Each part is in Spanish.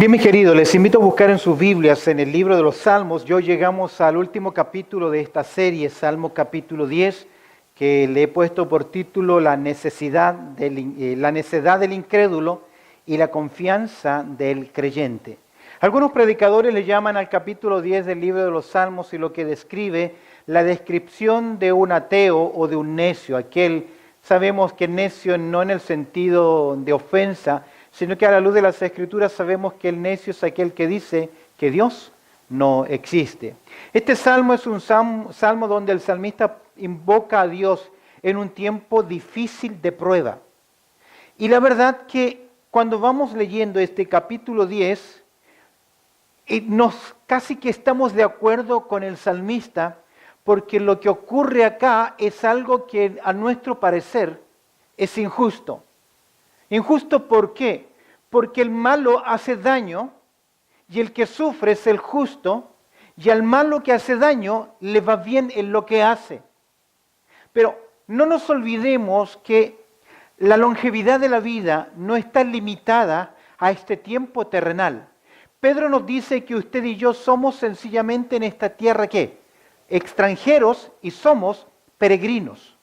Bien, mis queridos, les invito a buscar en sus Biblias, en el libro de los Salmos. Yo llegamos al último capítulo de esta serie, Salmo capítulo 10, que le he puesto por título la necedad del incrédulo y la confianza del creyente. Algunos predicadores le llaman al capítulo 10 del libro de los Salmos y lo que describe la descripción de un ateo o de un necio. Sabemos que necio no en el sentido de ofensa, sino que a la luz de las Escrituras sabemos que el necio es aquel que dice que Dios no existe. Este salmo es un salmo donde el salmista invoca a Dios en un tiempo difícil de prueba. Y la verdad que cuando vamos leyendo este capítulo 10, casi que estamos de acuerdo con el salmista, porque lo que ocurre acá es algo que a nuestro parecer es injusto. ¿Injusto por qué? Porque el malo hace daño y el que sufre es el justo, y al malo que hace daño le va bien en lo que hace. Pero no nos olvidemos que la longevidad de la vida no está limitada a este tiempo terrenal. Pedro nos dice que usted y yo somos sencillamente en esta tierra, ¿qué? Extranjeros y somos peregrinos.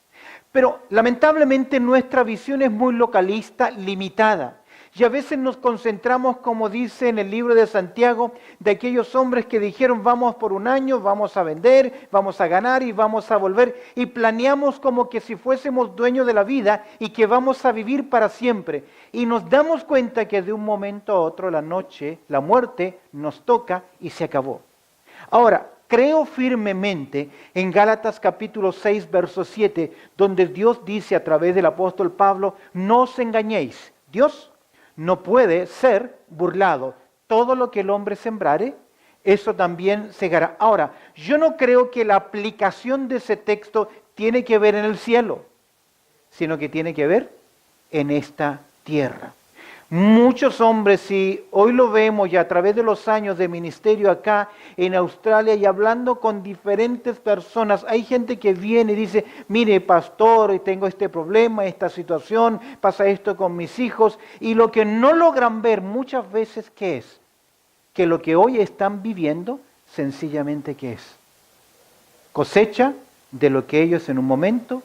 Pero lamentablemente nuestra visión es muy localista, limitada. Y a veces nos concentramos, como dice en el libro de Santiago, de aquellos hombres que dijeron vamos por un año, vamos a vender, vamos a ganar y vamos a volver. Y planeamos como que si fuésemos dueños de la vida y que vamos a vivir para siempre. Y nos damos cuenta que de un momento a otro la noche, la muerte nos toca y se acabó. Ahora, creo firmemente en Gálatas capítulo 6, verso 7, donde Dios dice a través del apóstol Pablo, no os engañéis, Dios no puede ser burlado. Todo lo que el hombre sembrare, eso también segará. Ahora, yo no creo que la aplicación de ese texto tiene que ver en el cielo, sino que tiene que ver en esta tierra. Muchos hombres, y hoy lo vemos ya a través de los años de ministerio acá en Australia y hablando con diferentes personas, hay gente que viene y dice, mire pastor, tengo este problema, esta situación, pasa esto con mis hijos, y lo que no logran ver muchas veces, ¿qué es? Que lo que hoy están viviendo, sencillamente, ¿qué es? Cosecha de lo que ellos en un momento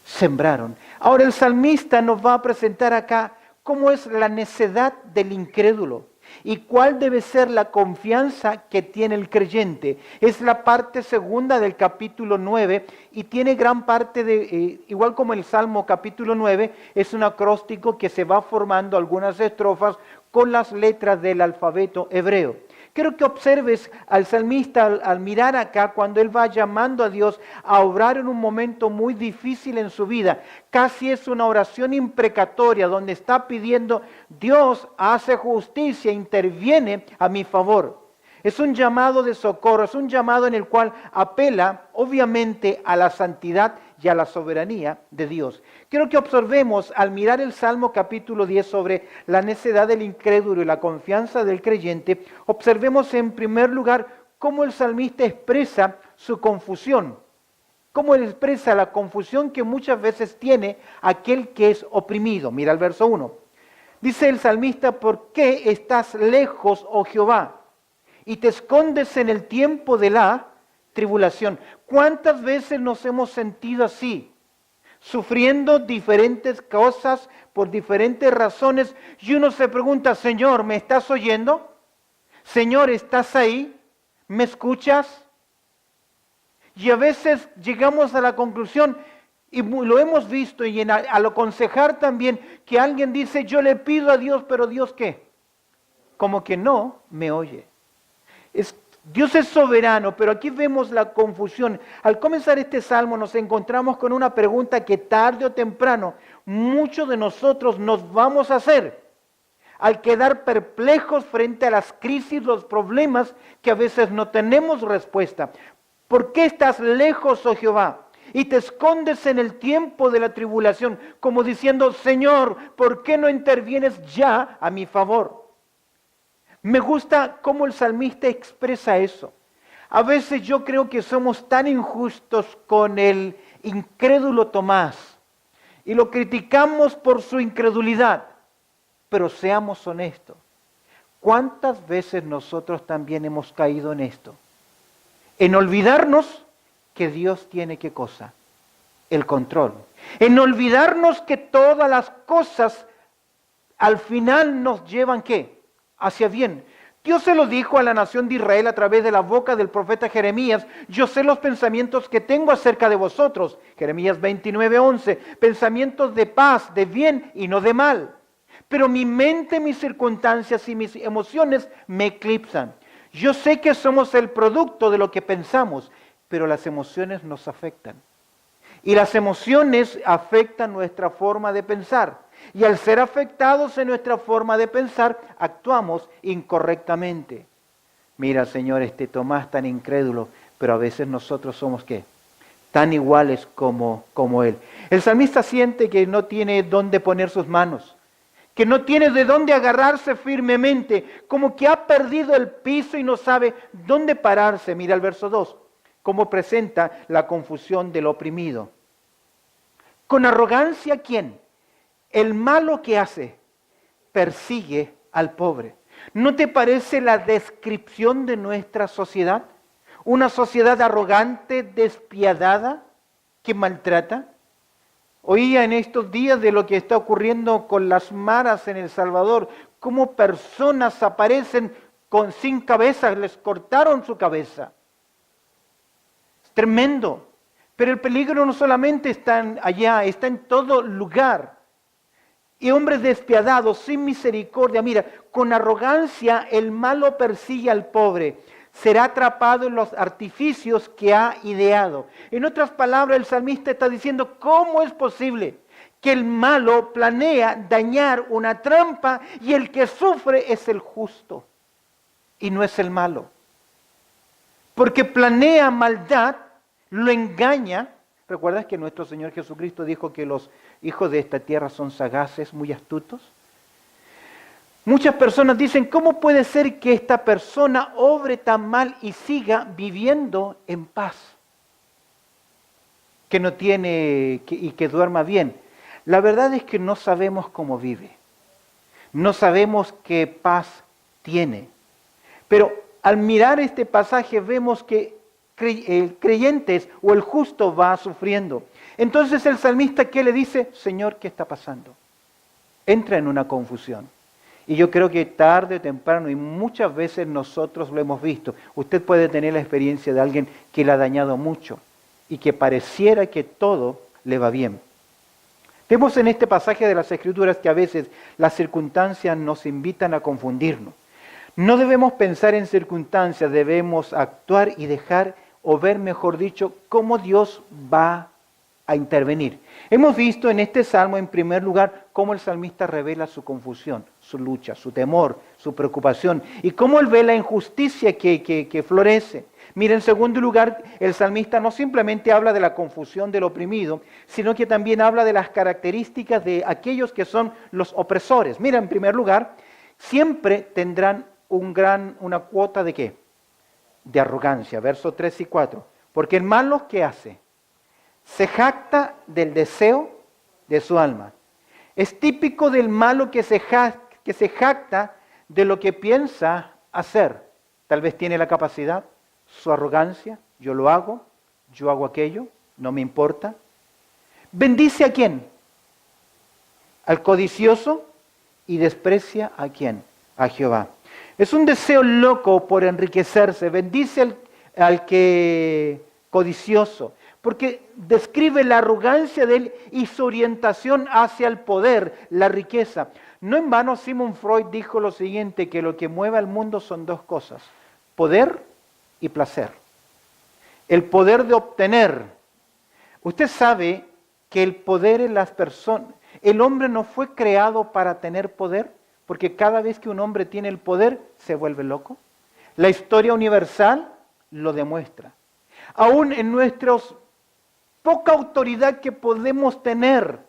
sembraron. Ahora el salmista nos va a presentar acá cómo es la necedad del incrédulo y cuál debe ser la confianza que tiene el creyente. Es la parte segunda del capítulo 9 y tiene gran parte igual como el Salmo capítulo 9, es un acróstico que se va formando algunas estrofas con las letras del alfabeto hebreo. Quiero que observes al salmista al mirar acá cuando él va llamando a Dios a obrar en un momento muy difícil en su vida. Casi es una oración imprecatoria donde está pidiendo, Dios hace justicia, interviene a mi favor. Es un llamado de socorro, es un llamado en el cual apela obviamente a la santidad y a la soberanía de Dios. Quiero que observemos al mirar el Salmo capítulo 10 sobre la necedad del incrédulo y la confianza del creyente, observemos en primer lugar cómo el salmista expresa su confusión, cómo él expresa la confusión que muchas veces tiene aquel que es oprimido. Mira el verso 1. Dice el salmista, ¿por qué estás lejos, oh Jehová? Y te escondes en el tiempo de la tribulación. ¿Cuántas veces nos hemos sentido así? Sufriendo diferentes cosas por diferentes razones y uno se pregunta, Señor, ¿me estás oyendo? Señor, ¿estás ahí? ¿Me escuchas? Y a veces llegamos a la conclusión, y lo hemos visto y al aconsejar también, que alguien dice, yo le pido a Dios, pero Dios ¿qué? Como que no me oye. Dios es soberano, pero aquí vemos la confusión. Al comenzar este salmo nos encontramos con una pregunta que tarde o temprano muchos de nosotros nos vamos a hacer al quedar perplejos frente a las crisis, los problemas que a veces no tenemos respuesta. ¿Por qué estás lejos, oh Jehová? Y te escondes en el tiempo de la tribulación, como diciendo, Señor, ¿por qué no intervienes ya a mi favor? Me gusta cómo el salmista expresa eso. A veces yo creo que somos tan injustos con el incrédulo Tomás y lo criticamos por su incredulidad, pero seamos honestos. ¿Cuántas veces nosotros también hemos caído en esto? En olvidarnos que Dios tiene ¿qué cosa? El control. En olvidarnos que todas las cosas al final nos llevan ¿qué? Hacia bien. Dios se lo dijo a la nación de Israel a través de la boca del profeta Jeremías: yo sé los pensamientos que tengo acerca de vosotros. Jeremías 29:11, pensamientos de paz, de bien y no de mal. Pero mi mente, mis circunstancias y mis emociones me eclipsan. Yo sé que somos el producto de lo que pensamos, pero las emociones nos afectan. Y las emociones afectan nuestra forma de pensar. Y al ser afectados en nuestra forma de pensar, actuamos incorrectamente. Mira, Señor, Tomás tan incrédulo, pero a veces nosotros somos ¿qué? Tan iguales como él. El salmista siente que no tiene dónde poner sus manos, que no tiene de dónde agarrarse firmemente, como que ha perdido el piso y no sabe dónde pararse. Mira el verso 2, cómo presenta la confusión del oprimido. Con arrogancia, ¿quién? El malo que hace persigue al pobre. ¿No te parece la descripción de nuestra sociedad? Una sociedad arrogante, despiadada, que maltrata. Oía en estos días de lo que está ocurriendo con las maras en El Salvador, cómo personas aparecen sin cabezas, les cortaron su cabeza. Es tremendo. Pero el peligro no solamente está allá, está en todo lugar. Y hombres despiadados, sin misericordia. Mira, con arrogancia el malo persigue al pobre. Será atrapado en los artificios que ha ideado. En otras palabras, el salmista está diciendo: ¿cómo es posible que el malo planea dañar una trampa y el que sufre es el justo y no es el malo? Porque planea maldad, lo engaña. ¿Recuerdas que nuestro Señor Jesucristo dijo que los hijos de esta tierra son sagaces, muy astutos? Muchas personas dicen: ¿cómo puede ser que esta persona obre tan mal y siga viviendo en paz? Que no tiene y que duerma bien. La verdad es que no sabemos cómo vive. No sabemos qué paz tiene. Pero al mirar este pasaje vemos que el creyente o el justo va sufriendo. Entonces el salmista, ¿qué le dice? Señor, ¿qué está pasando? Entra en una confusión. Y yo creo que tarde o temprano, y muchas veces nosotros lo hemos visto, usted puede tener la experiencia de alguien que le ha dañado mucho y que pareciera que todo le va bien. Vemos en este pasaje de las Escrituras que a veces las circunstancias nos invitan a confundirnos. No debemos pensar en circunstancias, debemos actuar y dejar, o ver mejor dicho, cómo Dios va a intervenir. Hemos visto en este salmo, en primer lugar, cómo el salmista revela su confusión, su lucha, su temor, su preocupación, y cómo él ve la injusticia que florece. Mira, en segundo lugar, el salmista no simplemente habla de la confusión del oprimido, sino que también habla de las características de aquellos que son los opresores. Mira, en primer lugar, siempre tendrán una cuota de ¿qué? De arrogancia. Versos 3 y 4. Porque el malo, ¿qué hace? Se jacta del deseo de su alma. Es típico del malo que se jacta de lo que piensa hacer. Tal vez tiene la capacidad, su arrogancia, yo lo hago, yo hago aquello, no me importa. Bendice ¿a quién? Al codicioso, y desprecia ¿a quién? A Jehová. Es un deseo loco por enriquecerse. Bendice al que codicioso, porque describe la arrogancia de él y su orientación hacia el poder, la riqueza. No en vano Sigmund Freud dijo lo siguiente, que lo que mueve al mundo son dos cosas: poder y placer. El poder de obtener. Usted sabe que el poder en las personas, el hombre no fue creado para tener poder, porque cada vez que un hombre tiene el poder se vuelve loco. La historia universal lo demuestra. Aún en nuestros poca autoridad que podemos tener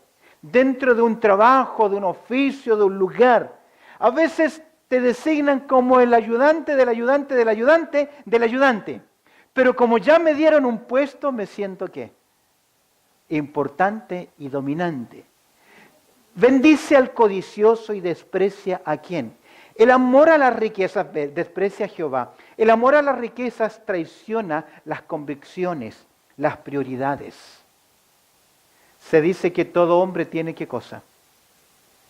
dentro de un trabajo, de un oficio, de un lugar, a veces te designan como el ayudante del ayudante del ayudante del ayudante. Pero como ya me dieron un puesto, me siento ¿qué? Importante y dominante. Bendice al codicioso y desprecia ¿a quién? El amor a las riquezas desprecia a Jehová. El amor a las riquezas traiciona las convicciones, las prioridades. Se dice que todo hombre tiene ¿qué cosa?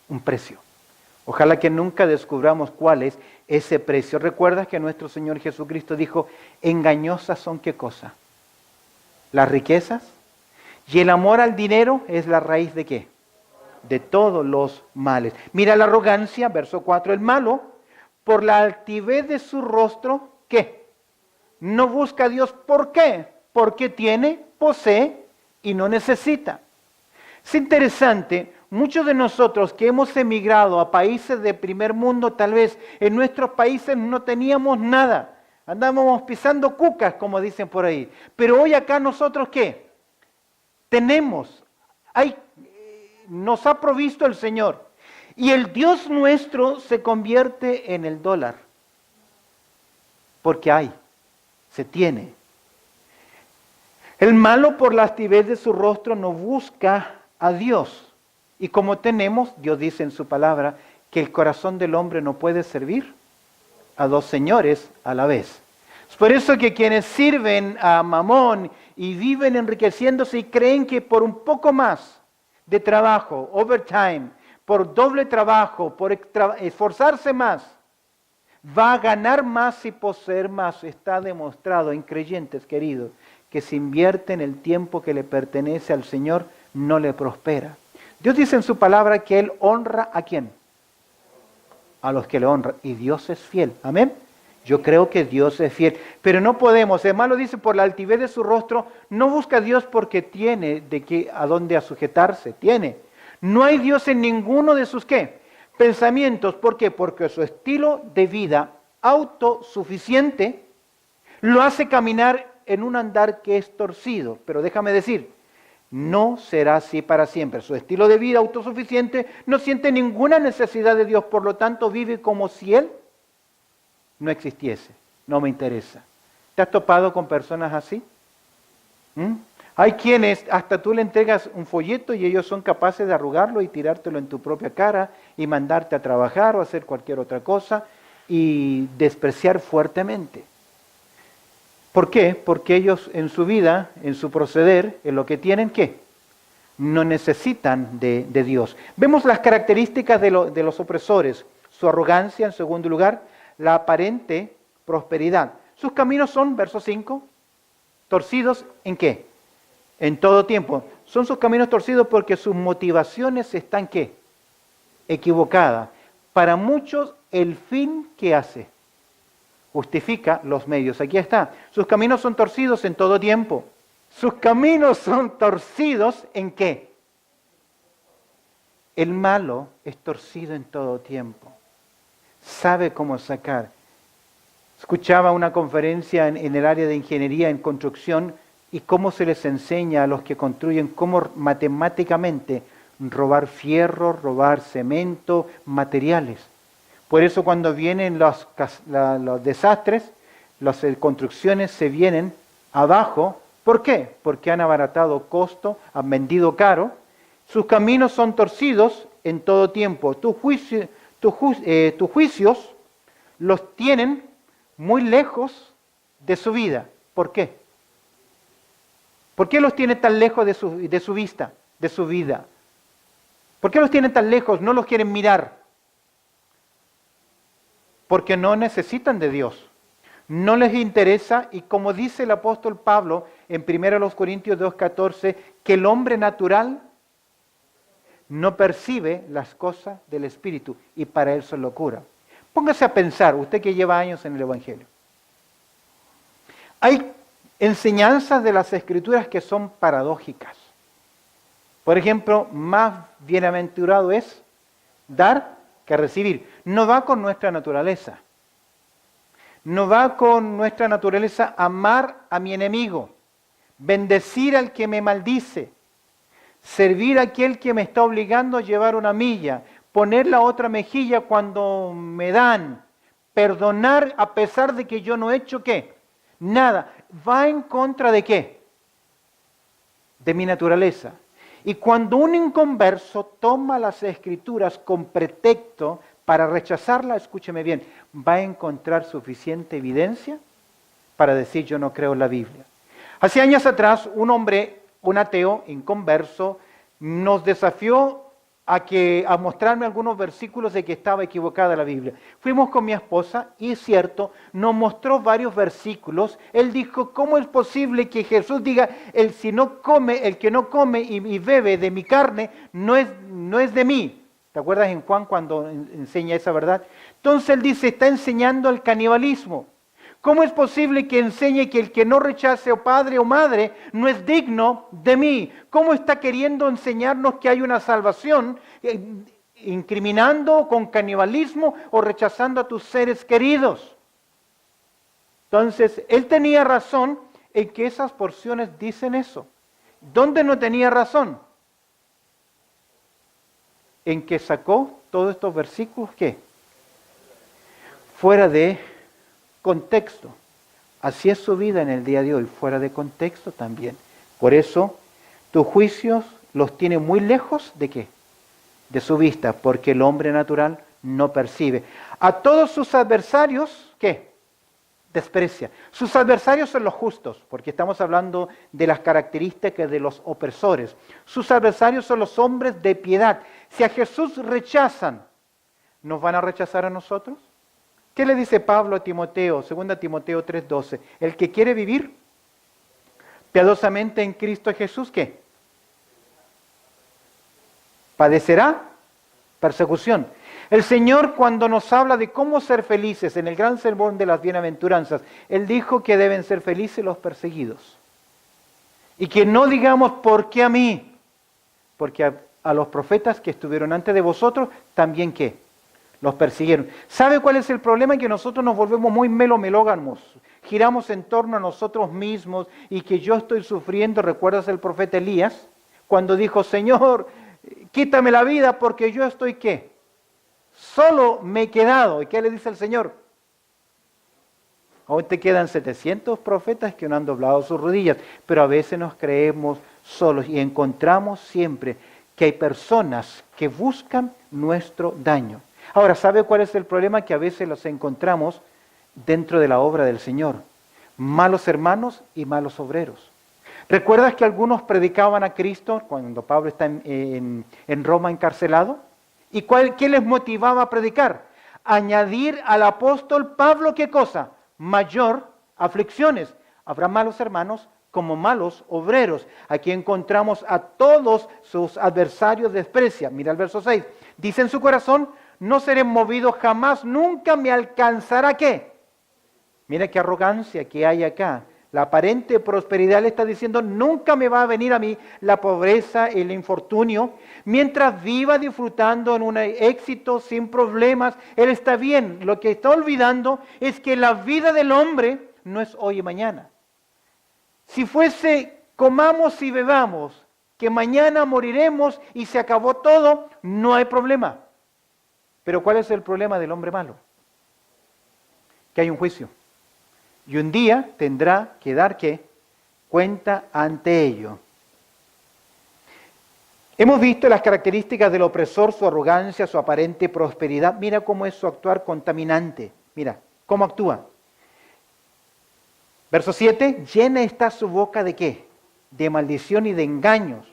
Un precio. Ojalá que nunca descubramos cuál es ese precio. ¿Recuerdas que nuestro Señor Jesucristo dijo, engañosas son qué cosa? Las riquezas. Y el amor al dinero es la raíz de ¿qué? De todos los males. Mira la arrogancia, verso 4, el malo, por la altivez de su rostro, ¿qué? No busca a Dios. ¿Por qué? Porque tiene, posee y no necesita. Es interesante, muchos de nosotros que hemos emigrado a países de primer mundo, tal vez en nuestros países no teníamos nada. Andábamos pisando cucas, como dicen por ahí. Pero hoy acá nosotros, ¿qué? Tenemos, nos ha provisto el Señor. Y el Dios nuestro se convierte en el dólar. Porque se tiene. El malo por la altivez de su rostro no busca a Dios. Y como tenemos, Dios dice en su palabra, que el corazón del hombre no puede servir a dos señores a la vez. Es por eso que quienes sirven a Mamón y viven enriqueciéndose y creen que por un poco más de trabajo, overtime, por doble trabajo, por esforzarse más, va a ganar más y poseer más. Está demostrado en creyentes, queridos, que si invierte en el tiempo que le pertenece al Señor, no le prospera. Dios dice en su palabra que Él honra ¿a quién? A los que le honran. Y Dios es fiel. Amén. Yo creo que Dios es fiel. Pero no podemos. El malo dice por la altivez de su rostro, no busca a Dios porque tiene a dónde sujetarse. Tiene. No hay Dios en ninguno de sus ¿qué? Pensamientos. ¿Por qué? Porque su estilo de vida autosuficiente lo hace caminar en un andar que es torcido. Pero déjame decir, no será así para siempre. Su estilo de vida autosuficiente no siente ninguna necesidad de Dios, por lo tanto vive como si Él no existiese. No me interesa. ¿Te has topado con personas así? Hay quienes hasta tú le entregas un folleto y ellos son capaces de arrugarlo y tirártelo en tu propia cara y mandarte a trabajar o hacer cualquier otra cosa y despreciar fuertemente. ¿Por qué? Porque ellos en su vida, en su proceder, en lo que tienen, ¿qué? No necesitan de Dios. Vemos las características de los opresores. Su arrogancia, en segundo lugar, la aparente prosperidad. Sus caminos son, verso 5, torcidos ¿en qué? En todo tiempo. Son sus caminos torcidos porque sus motivaciones están ¿qué? Equivocadas. Para muchos, el fin que hace justifica los medios. Aquí está. Sus caminos son torcidos en todo tiempo. Sus caminos son torcidos ¿en qué? El malo es torcido en todo tiempo. Sabe cómo sacar. Escuchaba una conferencia en el área de ingeniería en construcción y cómo se les enseña a los que construyen cómo matemáticamente robar fierro, robar cemento, materiales. Por eso cuando vienen los desastres, las construcciones se vienen abajo. ¿Por qué? Porque han abaratado costo, han vendido caro. Sus caminos son torcidos en todo tiempo. Tus juicios los tienen muy lejos de su vida. ¿Por qué? ¿Por qué los tiene tan lejos de su vista, de su vida? ¿Por qué los tienen tan lejos? No los quieren mirar. Porque no necesitan de Dios. No les interesa, y como dice el apóstol Pablo en 1 Corintios 2:14, que el hombre natural no percibe las cosas del Espíritu, y para él son locura. Póngase a pensar, usted que lleva años en el Evangelio. Hay enseñanzas de las Escrituras que son paradójicas. Por ejemplo, más bienaventurado es dar que recibir. No va con nuestra naturaleza. No va con nuestra naturaleza amar a mi enemigo, bendecir al que me maldice, servir a aquel que me está obligando a llevar una milla, poner la otra mejilla cuando me dan, perdonar a pesar de que yo no he hecho ¿qué? Nada. Va en contra de ¿qué? De mi naturaleza. Y cuando un inconverso toma las Escrituras con pretexto para rechazarla, escúcheme bien, va a encontrar suficiente evidencia para decir yo no creo en la Biblia. Hace años atrás, un hombre, un ateo, inconverso, nos desafió a mostrarme algunos versículos de que estaba equivocada la Biblia. Fuimos con mi esposa y es cierto, nos mostró varios versículos. Él dijo, ¿cómo es posible que Jesús diga, el que no come y bebe de mi carne no es de mí? ¿Te acuerdas en Juan cuando enseña esa verdad? Entonces él dice, está enseñando el canibalismo. ¿Cómo es posible que enseñe que el que no rechace a padre o madre no es digno de mí? ¿Cómo está queriendo enseñarnos que hay una salvación incriminando con canibalismo o rechazando a tus seres queridos? Entonces, él tenía razón en que esas porciones dicen eso. ¿Dónde no tenía razón? En que sacó todos estos versículos, ¿qué? Fuera de contexto. Así es su vida en el día de hoy, fuera de contexto también. Por eso, tus juicios los tiene muy lejos ¿de qué? De su vista, porque el hombre natural no percibe. A todos sus adversarios, ¿qué? Desprecia. Sus adversarios son los justos, porque estamos hablando de las características de los opresores. Sus adversarios son los hombres de piedad. Si a Jesús rechazan, ¿nos van a rechazar a nosotros? ¿Qué le dice Pablo a Timoteo? 2 Timoteo 3:12. El que quiere vivir piadosamente en Cristo Jesús, ¿qué? Padecerá persecución. El Señor, cuando nos habla de cómo ser felices en el gran sermón de las bienaventuranzas, Él dijo que deben ser felices los perseguidos. Y que no digamos, ¿por qué a mí? Porque a los profetas que estuvieron antes de vosotros, también ¿qué? Los persiguieron. ¿Sabe cuál es el problema? Que nosotros nos volvemos muy melóganos. Giramos en torno a nosotros mismos y que yo estoy sufriendo. ¿Recuerdas el profeta Elías? Cuando dijo, Señor, quítame la vida porque yo estoy ¿qué? Solo me he quedado. ¿Y qué le dice el Señor? Hoy te quedan 700 profetas que no han doblado sus rodillas. Pero a veces nos creemos solos y encontramos siempre que hay personas que buscan nuestro daño. Ahora, ¿sabe cuál es el problema? Que a veces los encontramos dentro de la obra del Señor. Malos hermanos y malos obreros. ¿Recuerdas que algunos predicaban a Cristo cuando Pablo está en Roma encarcelado? ¿Y qué les motivaba a predicar? Añadir al apóstol Pablo, ¿qué cosa? Mayor aflicciones. Habrá malos hermanos como malos obreros. Aquí encontramos a todos sus adversarios desprecia. Mira el verso 6. Dice en su corazón, no seré movido jamás, nunca me alcanzará ¿qué? Mira qué arrogancia que hay acá. La aparente prosperidad le está diciendo, nunca me va a venir a mí la pobreza, el infortunio. Mientras viva disfrutando en un éxito sin problemas, él está bien. Lo que está olvidando es que la vida del hombre no es hoy y mañana. Si fuese comamos y bebamos, que mañana moriremos y se acabó todo, no hay problema. Pero ¿cuál es el problema del hombre malo? Que hay un juicio. Y un día tendrá que dar ¿qué? Cuenta ante ello. Hemos visto las características del opresor, su arrogancia, su aparente prosperidad. Mira cómo es su actuar contaminante. Mira cómo actúa. Verso 7. Llena está su boca de ¿qué? De maldición y de engaños.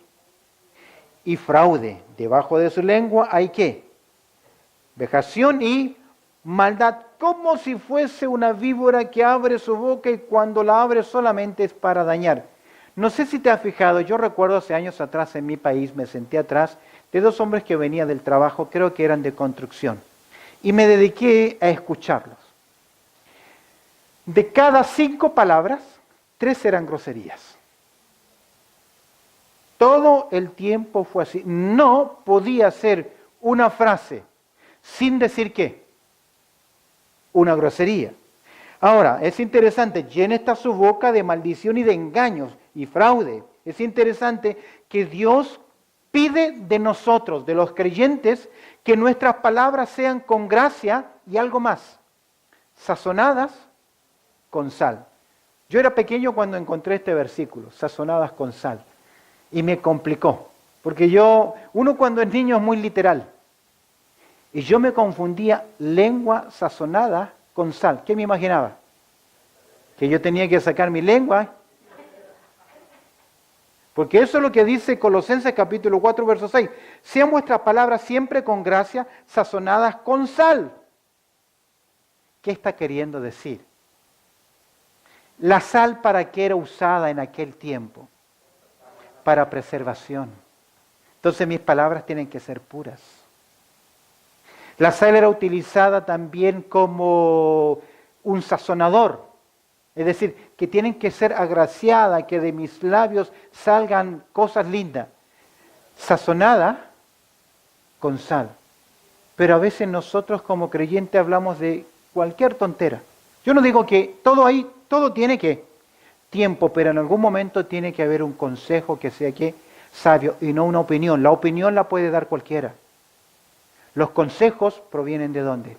Y fraude. Debajo de su lengua hay ¿qué? Vejación y maldad, como si fuese una víbora que abre su boca y cuando la abre solamente es para dañar. No sé si te has fijado, yo recuerdo hace años atrás en mi país, me senté atrás de dos hombres que venían del trabajo, creo que eran de construcción, y me dediqué a escucharlos. De cada 5 palabras, 3 eran groserías. Todo el tiempo fue así. No podía ser una frase sin decir ¿qué? Una grosería. Ahora, es interesante, llena está su boca de maldición y de engaños y fraude. Es interesante que Dios pide de nosotros, de los creyentes, que nuestras palabras sean con gracia y algo más, sazonadas con sal. Yo era pequeño cuando encontré este versículo, sazonadas con sal, y me complicó, porque uno cuando es niño es muy literal. Y yo me confundía lengua sazonada con sal. ¿Qué me imaginaba? Que yo tenía que sacar mi lengua. Porque eso es lo que dice Colosenses capítulo 4, verso 6. Sean vuestras palabras siempre con gracia, sazonadas con sal. ¿Qué está queriendo decir? La sal, ¿para qué era usada en aquel tiempo? Para preservación. Entonces mis palabras tienen que ser puras. La sal era utilizada también como un sazonador. Es decir, que tienen que ser agraciadas, que de mis labios salgan cosas lindas. Sazonada con sal. Pero a veces nosotros como creyentes hablamos de cualquier tontera. Yo no digo que todo tiene que tiempo, pero en algún momento tiene que haber un consejo que sea que sabio y no una opinión. La opinión la puede dar cualquiera. Los consejos provienen ¿de dónde?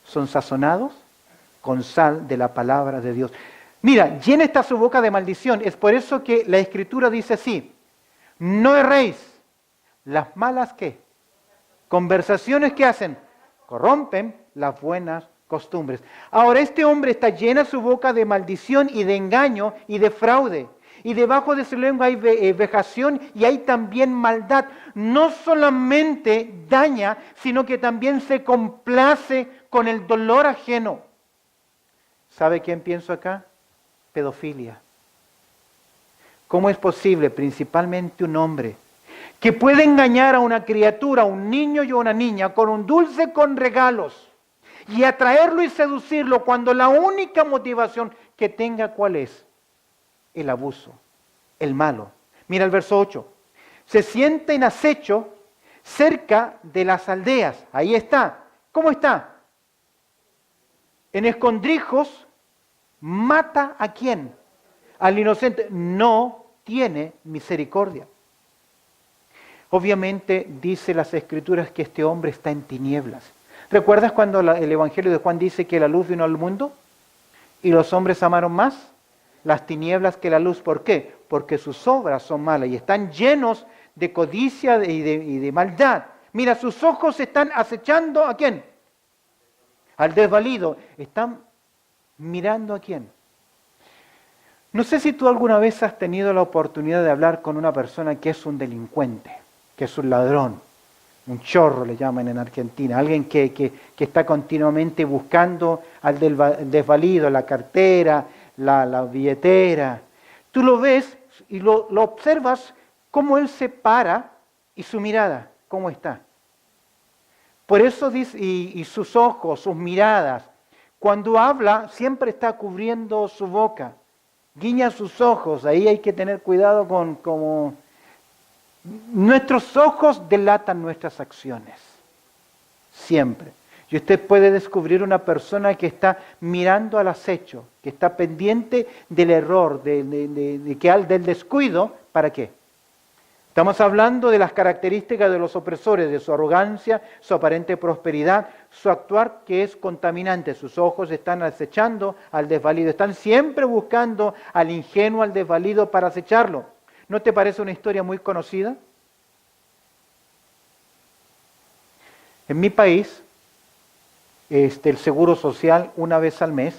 Son sazonados con sal de la palabra de Dios. Mira, llena está su boca de maldición. Es por eso que la Escritura dice así: no erréis. Las malas ¿qué? Conversaciones que hacen, corrompen las buenas costumbres. Ahora este hombre está llena su boca de maldición y de engaño y de fraude. Y debajo de su lengua hay vejación y hay también maldad. No solamente daña, sino que también se complace con el dolor ajeno. ¿Sabe quién pienso acá? Pedofilia. ¿Cómo es posible, principalmente un hombre, que puede engañar a una criatura, a un niño y a una niña, con un dulce, con regalos, y atraerlo y seducirlo cuando la única motivación que tenga, ¿cuál es? El abuso, el malo. Mira el verso 8. Se sienta en acecho cerca de las aldeas. Ahí está. ¿Cómo está? En escondrijos, mata ¿a quién? Al inocente. No tiene misericordia. Obviamente dice las Escrituras que este hombre está en tinieblas. ¿Recuerdas cuando el Evangelio de Juan dice que la luz vino al mundo y los hombres amaron más las tinieblas que la luz? ¿Por qué? Porque sus obras son malas y están llenos de codicia y de maldad. Mira, sus ojos están acechando ¿a quién? Al desvalido. Están mirando ¿a quién? No sé si tú alguna vez has tenido la oportunidad de hablar con una persona que es un delincuente, que es un ladrón, un chorro le llaman en Argentina, alguien que está continuamente buscando al desvalido, la cartera, la billetera. Tú lo ves y lo observas cómo él se para y su mirada, cómo está. Por eso dice, y sus ojos, sus miradas, cuando habla siempre está cubriendo su boca, guiña sus ojos, ahí hay que tener cuidado con como nuestros ojos delatan nuestras acciones, siempre. Y usted puede descubrir una persona que está mirando al acecho, que está pendiente del error, del descuido. ¿Para qué? Estamos hablando de las características de los opresores, de su arrogancia, su aparente prosperidad, su actuar que es contaminante. Sus ojos están acechando al desvalido, están siempre buscando al ingenuo, al desvalido para acecharlo. ¿No te parece una historia muy conocida? En mi país, el Seguro Social una vez al mes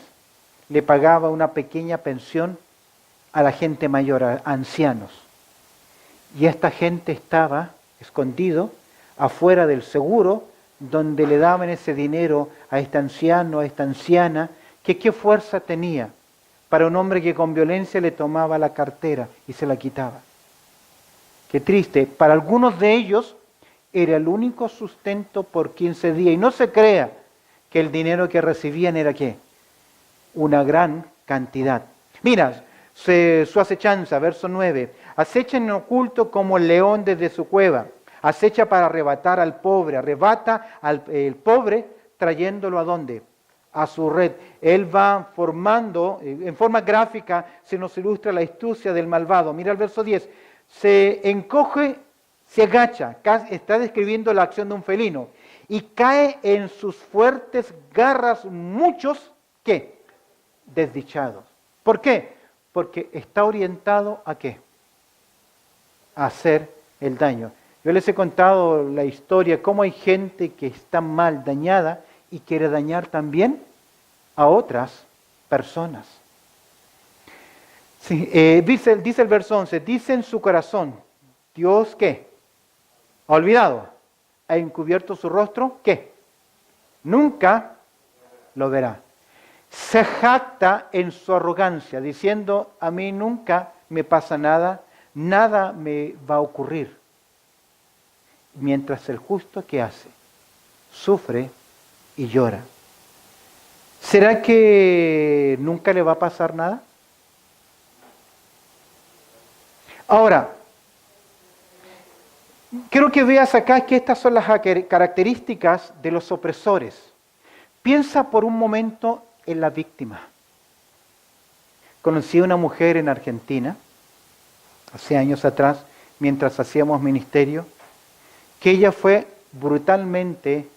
le pagaba una pequeña pensión a la gente mayor, a ancianos. Y esta gente estaba escondido afuera del seguro, donde le daban ese dinero a este anciano, a esta anciana, que qué fuerza tenía para un hombre que con violencia le tomaba la cartera y se la quitaba. Qué triste. Para algunos de ellos era el único sustento por 15 días. Y no se crea que el dinero que recibían era ¿qué? Una gran cantidad. Mira, su acechanza, verso 9. Acecha en oculto como el león desde su cueva. Acecha para arrebatar al pobre. Arrebata al pobre trayéndolo ¿a dónde? A su red. Él va formando, en forma gráfica se nos ilustra la astucia del malvado. Mira el verso 10. Se encoge, se agacha. Está describiendo la acción de un felino. Y cae en sus fuertes garras muchos, ¿qué? Desdichados. ¿Por qué? Porque está orientado ¿a qué? A hacer el daño. Yo les he contado la historia, cómo hay gente que está mal, dañada, y quiere dañar también a otras personas. Sí, dice el verso 11, dice en su corazón, Dios, ¿qué? Ha olvidado, ha encubierto su rostro, ¿qué? Nunca lo verá. Se jacta en su arrogancia, diciendo, a mí nunca me pasa nada, nada me va a ocurrir. Mientras el justo, ¿qué hace? Sufre y llora. ¿Será que nunca le va a pasar nada? Ahora, quiero que veas acá que estas son las características de los opresores. Piensa por un momento en la víctima. Conocí a una mujer en Argentina, hace años atrás, mientras hacíamos ministerio, que ella fue brutalmente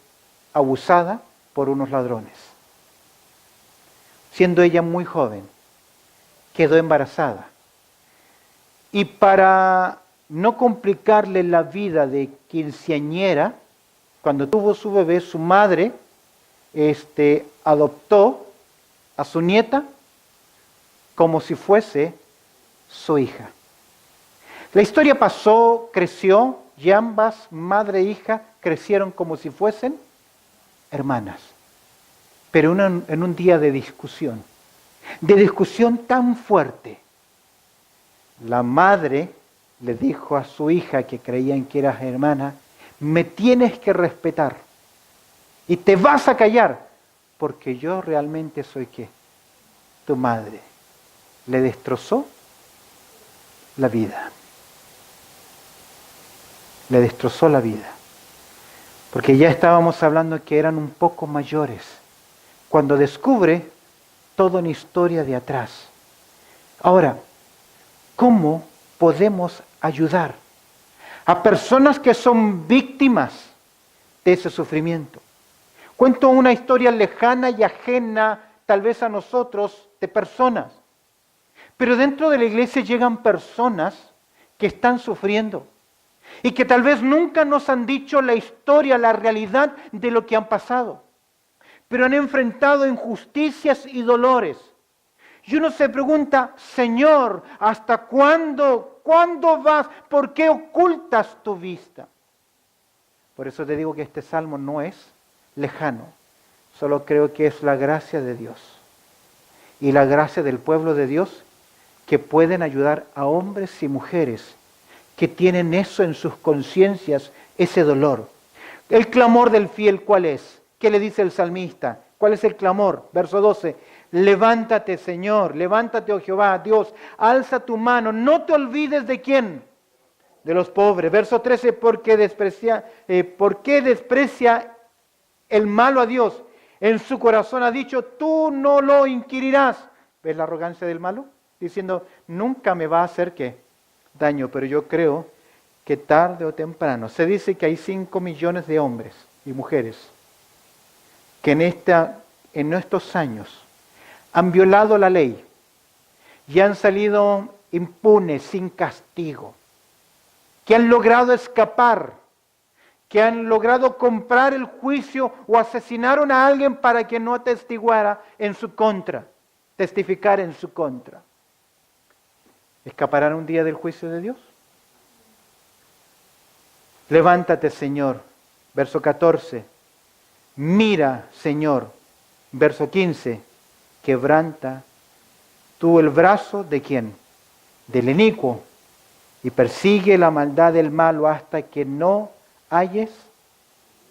abusada por unos ladrones. Siendo ella muy joven, quedó embarazada. Y para no complicarle la vida de quinceañera, cuando tuvo su bebé, su madre adoptó a su nieta como si fuese su hija. La historia pasó, creció, y ambas, madre e hija, crecieron como si fuesen hermanas. Pero en un día de discusión tan fuerte, la madre le dijo a su hija, que creían que era hermana, me tienes que respetar y te vas a callar, porque yo realmente soy ¿qué? Tu madre. Le destrozó la vida. Le destrozó la vida. Porque ya estábamos hablando que eran un poco mayores. Cuando descubre toda una historia de atrás. Ahora, ¿cómo podemos ayudar a personas que son víctimas de ese sufrimiento? Cuento una historia lejana y ajena tal vez a nosotros de personas. Pero dentro de la iglesia llegan personas que están sufriendo y que tal vez nunca nos han dicho la historia, la realidad de lo que han pasado. Pero han enfrentado injusticias y dolores. Y uno se pregunta, Señor, ¿hasta cuándo? ¿Cuándo vas? ¿Por qué ocultas tu vista? Por eso te digo que este salmo no es lejano. Solo creo que es la gracia de Dios. Y la gracia del pueblo de Dios que pueden ayudar a hombres y mujeres que tienen eso en sus conciencias, ese dolor. El clamor del fiel, ¿cuál es? ¿Qué le dice el salmista? ¿Cuál es el clamor? Verso 12. Levántate, Señor, levántate, oh Jehová, Dios, alza tu mano, no te olvides de quién, de los pobres. Verso 13, ¿por qué desprecia el malo a Dios? En su corazón ha dicho, tú no lo inquirirás. ¿Ves la arrogancia del malo? Diciendo, nunca me va a hacer ¿qué? Daño, pero yo creo que tarde o temprano. Se dice que hay 5 millones de hombres y mujeres que en estos años han violado la ley y han salido impunes, sin castigo, que han logrado escapar, que han logrado comprar el juicio o asesinaron a alguien para que no testiguara en su contra, testificar en su contra. ¿Escaparán un día del juicio de Dios? Levántate, Señor. Verso 14. Mira, Señor. Verso 15. Quebranta tú el brazo de ¿quién? Del inicuo. Y persigue la maldad del malo hasta que no halles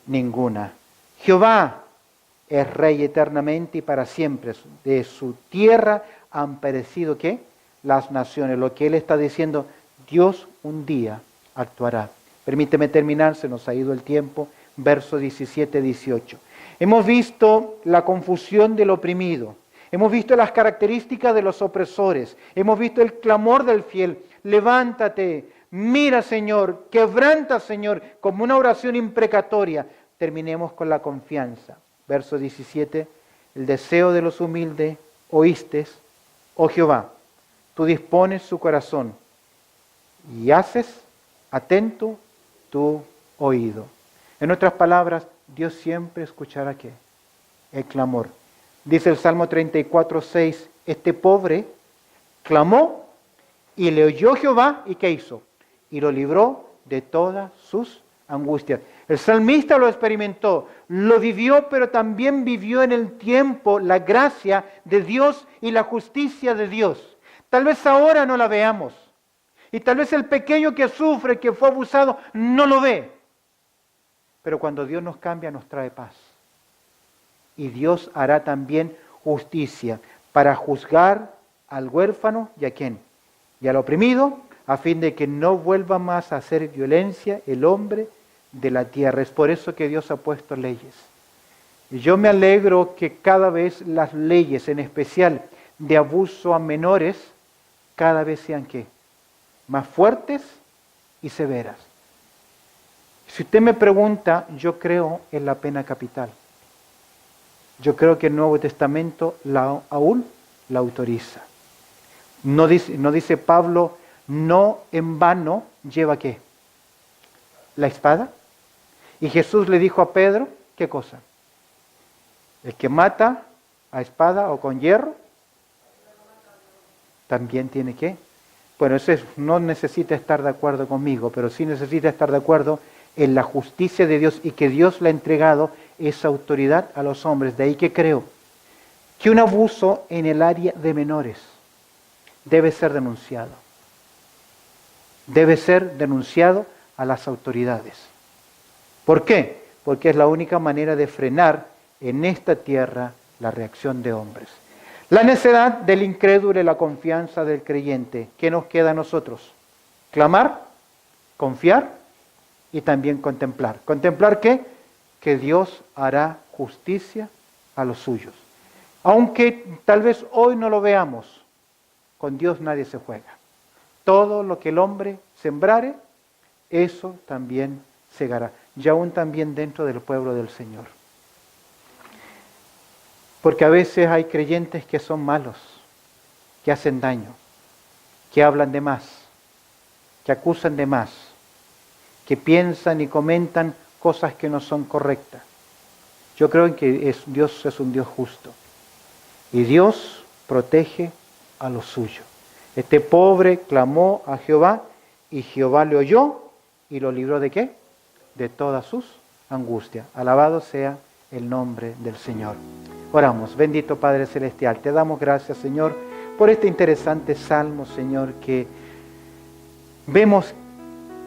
ninguna. Jehová es Rey eternamente y para siempre. De su tierra han perecido ¿qué? Las naciones. Lo que él está diciendo, Dios un día actuará. Permíteme terminar, se nos ha ido el tiempo. Verso 17-18. Hemos visto la confusión del oprimido. Hemos visto las características de los opresores. Hemos visto el clamor del fiel. Levántate, mira, Señor, quebranta, Señor, como una oración imprecatoria. Terminemos con la confianza. Verso 17. El deseo de los humildes oíste, oh Jehová. Tú dispones su corazón y haces atento tu oído. En otras palabras, Dios siempre escuchará ¿qué? El clamor. Dice el Salmo 34:6, este pobre clamó y le oyó Jehová, ¿y qué hizo? Y lo libró de todas sus angustias. El salmista lo experimentó, lo vivió, pero también vivió en el tiempo la gracia de Dios y la justicia de Dios. Tal vez ahora no la veamos. Y tal vez el pequeño que sufre, que fue abusado, no lo ve. Pero cuando Dios nos cambia, nos trae paz. Y Dios hará también justicia para juzgar al huérfano y a quién, y al oprimido, a fin de que no vuelva más a hacer violencia el hombre de la tierra. Es por eso que Dios ha puesto leyes. Y yo me alegro que cada vez las leyes, en especial de abuso a menores, cada vez sean ¿qué? Más fuertes y severas. Si usted me pregunta, yo creo en la pena capital. Yo creo que el Nuevo Testamento aún la autoriza. No dice Pablo, no en vano lleva ¿qué? La espada. Y Jesús le dijo a Pedro, ¿qué cosa? El que mata a espada o con hierro, también tiene ¿qué? Bueno, eso no necesita estar de acuerdo conmigo, pero sí necesita estar de acuerdo en la justicia de Dios y que Dios le ha entregado esa autoridad a los hombres. De ahí que creo que un abuso en el área de menores debe ser denunciado. Debe ser denunciado a las autoridades. ¿Por qué? Porque es la única manera de frenar en esta tierra la reacción de hombres. La necedad del incrédulo y la confianza del creyente. ¿Qué nos queda a nosotros? Clamar, confiar y también contemplar. ¿Contemplar qué? Que Dios hará justicia a los suyos. Aunque tal vez hoy no lo veamos, con Dios nadie se juega. Todo lo que el hombre sembrare, eso también segará. Y aún también dentro del pueblo del Señor. Porque a veces hay creyentes que son malos, que hacen daño, que hablan de más, que acusan de más, que piensan y comentan cosas que no son correctas. Yo creo que Dios es un Dios justo. Y Dios protege a los suyos. Este pobre clamó a Jehová y Jehová le oyó y lo libró ¿de qué? De todas sus angustias. Alabado sea el nombre del Señor. Oramos. Bendito Padre Celestial, te damos gracias, Señor, por este interesante salmo, Señor, que vemos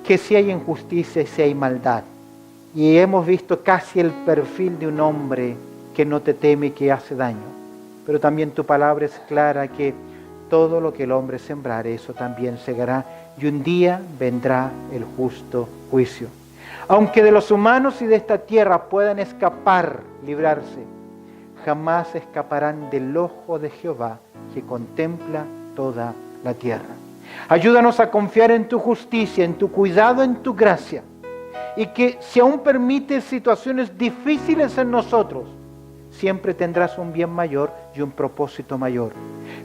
que si hay injusticia y si hay maldad. Y hemos visto casi el perfil de un hombre que no te teme y que hace daño. Pero también tu palabra es clara que todo lo que el hombre sembrare, eso también segará. Y un día vendrá el justo juicio. Aunque de los humanos y de esta tierra puedan escapar, librarse, jamás escaparán del ojo de Jehová que contempla toda la tierra. Ayúdanos a confiar en tu justicia, en tu cuidado, en tu gracia. Y que si aún permites situaciones difíciles en nosotros, siempre tendrás un bien mayor y un propósito mayor.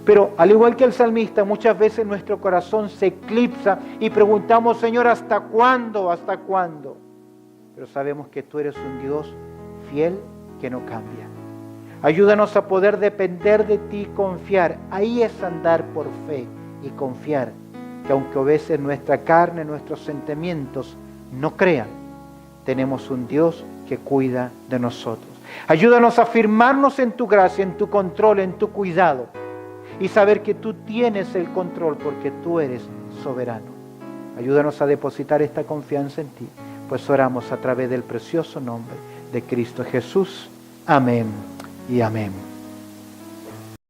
Pero al igual que el salmista, muchas veces nuestro corazón se eclipsa y preguntamos, Señor, ¿hasta cuándo? ¿Hasta cuándo? Pero sabemos que tú eres un Dios fiel que no cambia. Ayúdanos a poder depender de ti y confiar. Ahí es andar por fe y confiar. Que aunque a veces nuestra carne, nuestros sentimientos no crean, tenemos un Dios que cuida de nosotros. Ayúdanos a afirmarnos en tu gracia, en tu control, en tu cuidado. Y saber que tú tienes el control porque tú eres soberano. Ayúdanos a depositar esta confianza en ti. Pues oramos a través del precioso nombre de Cristo Jesús. Amén y amén.